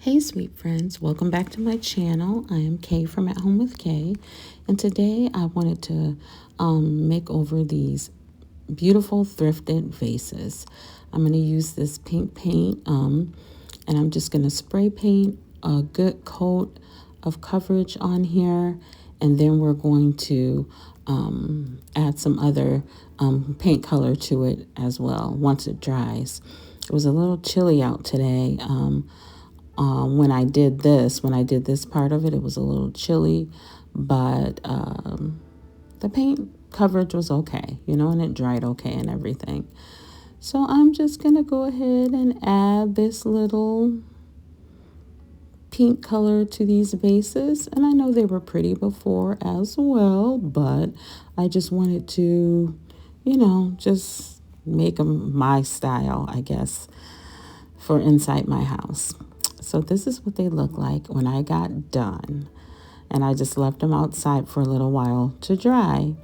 Hey sweet friends, welcome back to my channel. I am Kay from At Home with Kay, and today I wanted to make over these beautiful thrifted vases. I'm going to use this pink paint and I'm just going to spray paint a good coat of coverage on here, and then we're going to add some other paint color to it as well once it dries. It was a little chilly out today. When I did this part of it, it was a little chilly, but the paint coverage was okay, and it dried okay and everything. So I'm just going to go ahead and add this little pink color to these vases. And I know they were pretty before as well, but I just wanted to, just make them my style, I guess, for inside my house. So this is what they look like when I got done. And I just left them outside for a little while to dry.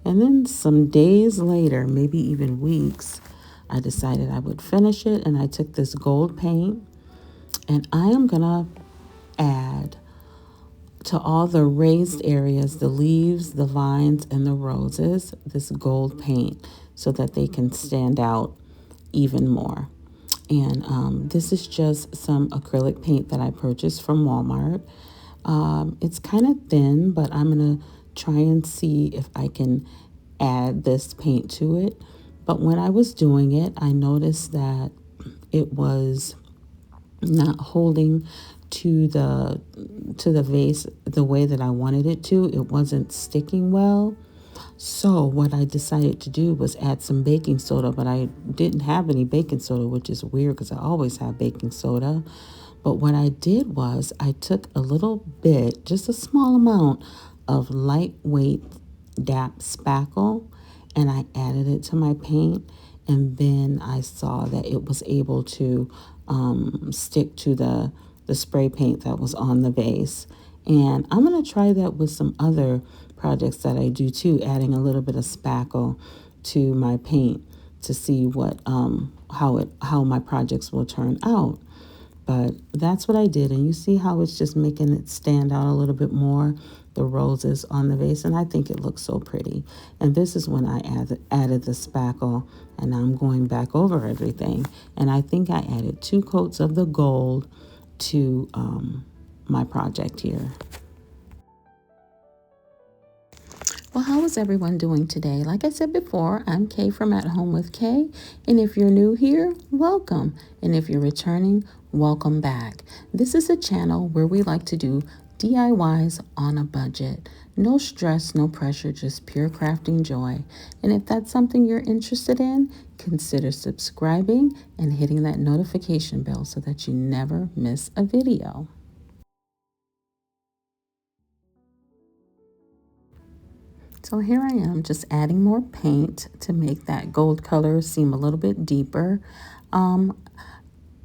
And then some days later, maybe even weeks, I decided I would finish it. And I took this gold paint and I am going to add to all the raised areas, the leaves, the vines, and the roses, this gold paint so that they can stand out even more. And this is just some acrylic paint that I purchased from Walmart. It's kind of thin, but I'm going to try and see if I can add this paint to it. But when I was doing it, I noticed that it was not holding to the vase the way that I wanted it to. It wasn't sticking well. So what I decided to do was add some baking soda, but I didn't have any baking soda, which is weird because I always have baking soda. But what I did was I took a little bit, just a small amount of lightweight DAP spackle, and I added it to my paint. And then I saw that it was able to stick to the spray paint that was on the vase. And I'm going to try that with some other projects that I do too, adding a little bit of spackle to my paint to see what how my projects will turn out. But that's what I did, and you see how it's just making it stand out a little bit more, the roses on the vase, and I think it looks so pretty. And this is when I added the spackle, and I'm going back over everything, and I think I added 2 coats of the gold to my project here. Well, how is everyone doing today? Like I said before, I'm Kay from At Home with Kay, and if you're new here, welcome. And if you're returning, welcome back. This is a channel where we like to do DIYs on a budget. No stress, no pressure, just pure crafting joy. And if that's something you're interested in, consider subscribing and hitting that notification bell so that you never miss a video. So here I am just adding more paint to make that gold color seem a little bit deeper.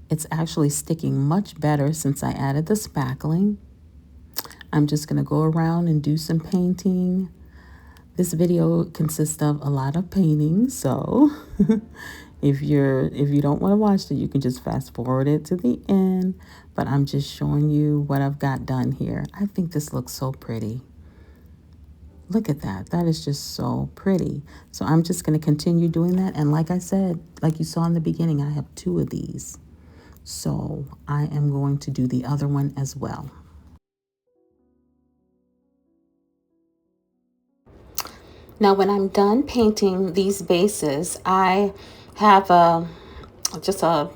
It's actually sticking much better since I added the spackling. I'm just going to go around and do some painting. This video consists of a lot of painting, so if you don't want to watch it, you can just fast forward it to the end. But I'm just showing you what I've got done here. I think this looks so pretty. Look at that. That is just so pretty. So I'm just going to continue doing that. And like I said, like you saw in the beginning, I have 2 of these. So I am going to do the other one as well. Now, when I'm done painting these bases, I have just a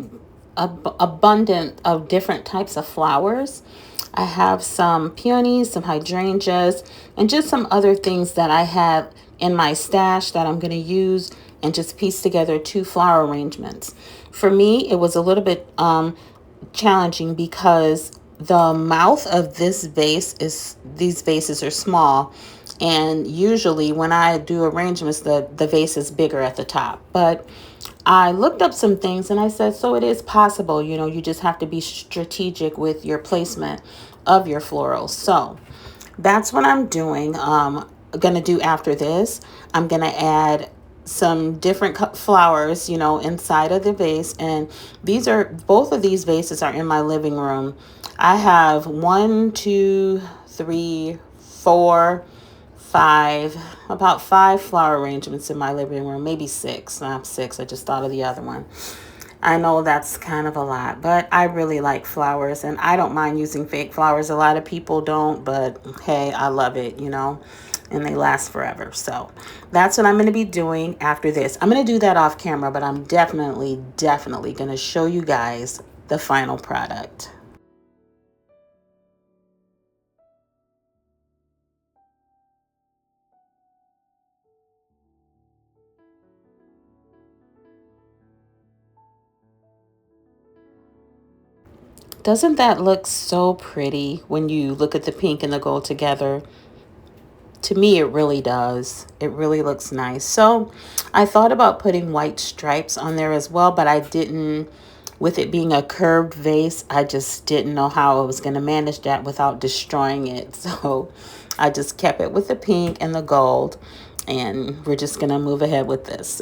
abundant of different types of flowers. I have some peonies, some hydrangeas, and just some other things that I have in my stash that I'm going to use and just piece together 2 flower arrangements. For me, it was a little bit challenging because the mouth of this vase these vases are small, and usually when I do arrangements, the vase is bigger at the top. But I looked up some things and I said, so it is possible, you just have to be strategic with your placement of your florals. So that's what I'm doing. Going to do after this. I'm going to add some different flowers, you know, inside of the vase. And both of these vases are in my living room. I have 1, 2, 3, 4, 5, about 5 flower arrangements in my living room, maybe 6. Not 6, I just thought of the other one. I know that's kind of a lot, but I really like flowers, and I don't mind using fake flowers. A lot of people don't, but hey, I love it, you know, and they last forever. So that's what I'm going to be doing after this. I'm going to do that off camera, but I'm definitely going to show you guys the final product. Doesn't that look so pretty when you look at the pink and the gold together? To me, it really does. It really looks nice. So I thought about putting white stripes on there as well, but I didn't. With it being a curved vase, I just didn't know how I was going to manage that without destroying it. So I just kept it with the pink and the gold, and we're just going to move ahead with this.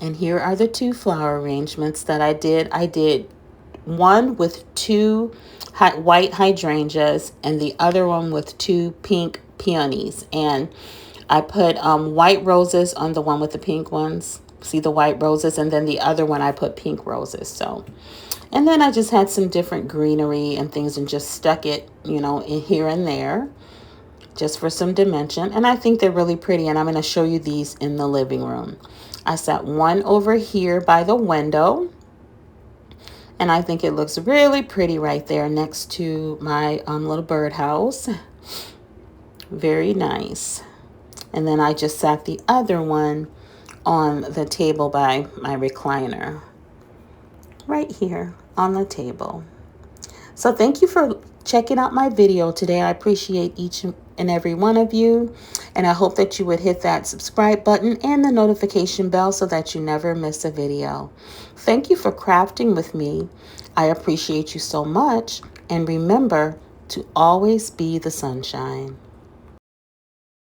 And here are the 2 flower arrangements that I did. I did one with 2 white hydrangeas and the other one with 2 pink peonies. And I put white roses on the one with the pink ones. See the white roses? And then the other one I put pink roses. So, and then I just had some different greenery and things and just stuck it, you know, in here and there just for some dimension. And I think they're really pretty, and I'm going to show you these in the living room. I set one over here by the window, and I think it looks really pretty right there next to my little birdhouse. Very nice. And then I just sat the other one on the table by my recliner. Right here on the table. So thank you for checking out my video today. I appreciate each and every one of you. And I hope that you would hit that subscribe button and the notification bell so that you never miss a video. Thank you for crafting with me. I appreciate you so much. And remember to always be the sunshine.